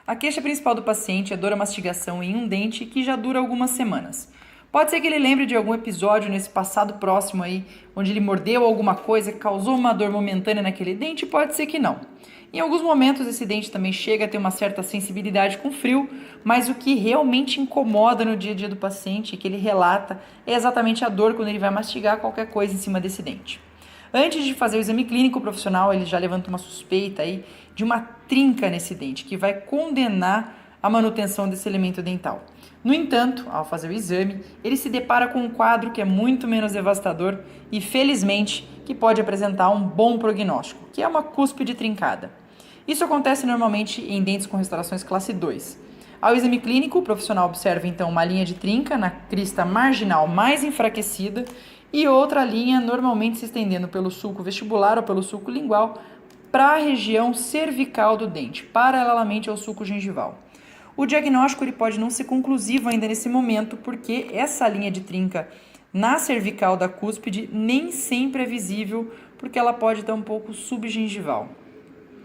A queixa principal do paciente é dor à mastigação em um dente que já dura algumas semanas. Pode ser que ele lembre de algum episódio nesse passado próximo aí, onde ele mordeu alguma coisa que causou uma dor momentânea naquele dente, pode ser que não. Em alguns momentos esse dente também chega a ter uma certa sensibilidade com frio, mas o que realmente incomoda no dia a dia do paciente, que ele relata, é exatamente a dor quando ele vai mastigar qualquer coisa em cima desse dente. Antes de fazer o exame clínico profissional, ele já levanta uma suspeita aí de uma trinca nesse dente, que vai condenar a manutenção desse elemento dental. No entanto, ao fazer o exame, ele se depara com um quadro que é muito menos devastador e, felizmente, que pode apresentar um bom prognóstico, que é uma cúspide trincada. Isso acontece normalmente em dentes com restaurações classe 2. Ao exame clínico, o profissional observa então uma linha de trinca na crista marginal mais enfraquecida e outra linha normalmente se estendendo pelo sulco vestibular ou pelo sulco lingual para a região cervical do dente, paralelamente ao sulco gengival. O diagnóstico ele pode não ser conclusivo ainda nesse momento, porque essa linha de trinca na cervical da cúspide nem sempre é visível, porque ela pode estar um pouco subgengival.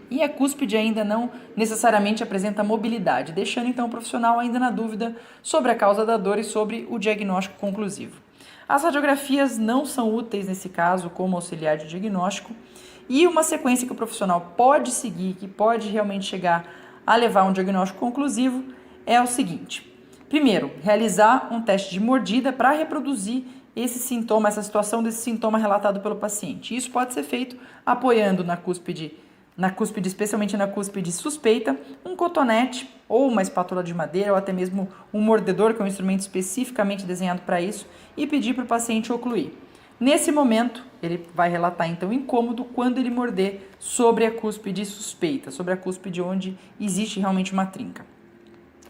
E a cúspide ainda não necessariamente apresenta mobilidade, deixando então o profissional ainda na dúvida sobre a causa da dor e sobre o diagnóstico conclusivo. As radiografias não são úteis nesse caso como auxiliar de diagnóstico, e uma sequência que o profissional pode seguir, que pode realmente chegar a levar a um diagnóstico conclusivo, é o seguinte. Primeiro, realizar um teste de mordida para reproduzir esse sintoma, essa situação desse sintoma relatado pelo paciente. Isso pode ser feito apoiando na cúspide, especialmente na cúspide suspeita, um cotonete ou uma espátula de madeira ou até mesmo um mordedor, que é um instrumento especificamente desenhado para isso, e pedir para o paciente ocluir. Nesse momento, ele vai relatar então incômodo quando ele morder sobre a cúspide suspeita, sobre a cúspide onde existe realmente uma trinca.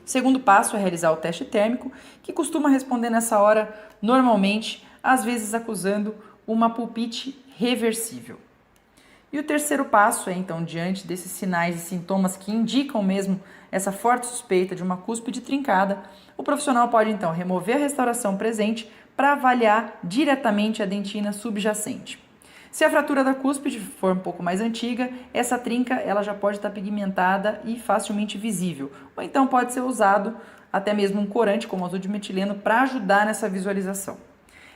O segundo passo é realizar o teste térmico, que costuma responder nessa hora normalmente, às vezes acusando uma pulpite reversível. E o terceiro passo é, então, diante desses sinais e sintomas que indicam mesmo essa forte suspeita de uma cúspide trincada, o profissional pode, então, remover a restauração presente para avaliar diretamente a dentina subjacente. Se a fratura da cúspide for um pouco mais antiga, essa trinca ela já pode estar pigmentada e facilmente visível, ou então pode ser usado até mesmo um corante como azul de metileno para ajudar nessa visualização.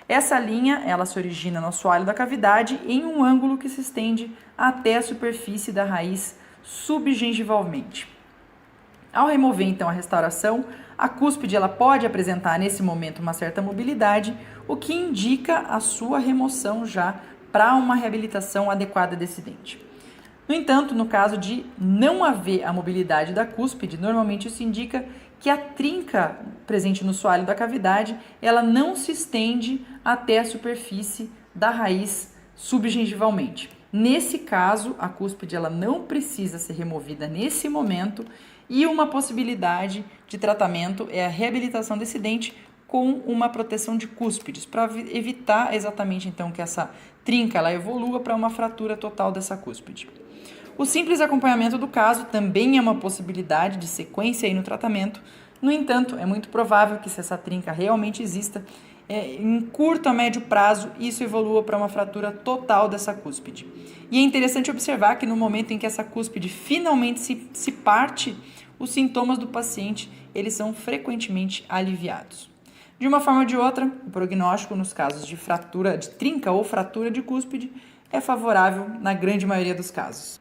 Essa linha, ela se origina no assoalho da cavidade em um ângulo que se estende até a superfície da raiz subgengivalmente. Ao remover então a restauração, a cúspide ela pode apresentar nesse momento uma certa mobilidade, o que indica a sua remoção já para uma reabilitação adequada desse dente. No entanto, no caso de não haver a mobilidade da cúspide, normalmente isso indica que a trinca presente no soalho da cavidade, ela não se estende até a superfície da raiz subgengivalmente. Nesse caso, a cúspide ela não precisa ser removida nesse momento e uma possibilidade de tratamento é a reabilitação desse dente com uma proteção de cúspides, para evitar exatamente então que essa trinca ela evolua para uma fratura total dessa cúspide. O simples acompanhamento do caso também é uma possibilidade de sequência aí no tratamento. No entanto, é muito provável que se essa trinca realmente exista, em curto a médio prazo, isso evolua para uma fratura total dessa cúspide. E é interessante observar que no momento em que essa cúspide finalmente se parte, os sintomas do paciente eles são frequentemente aliviados. De uma forma ou de outra, o prognóstico nos casos de fratura de trinca ou fratura de cúspide é favorável na grande maioria dos casos.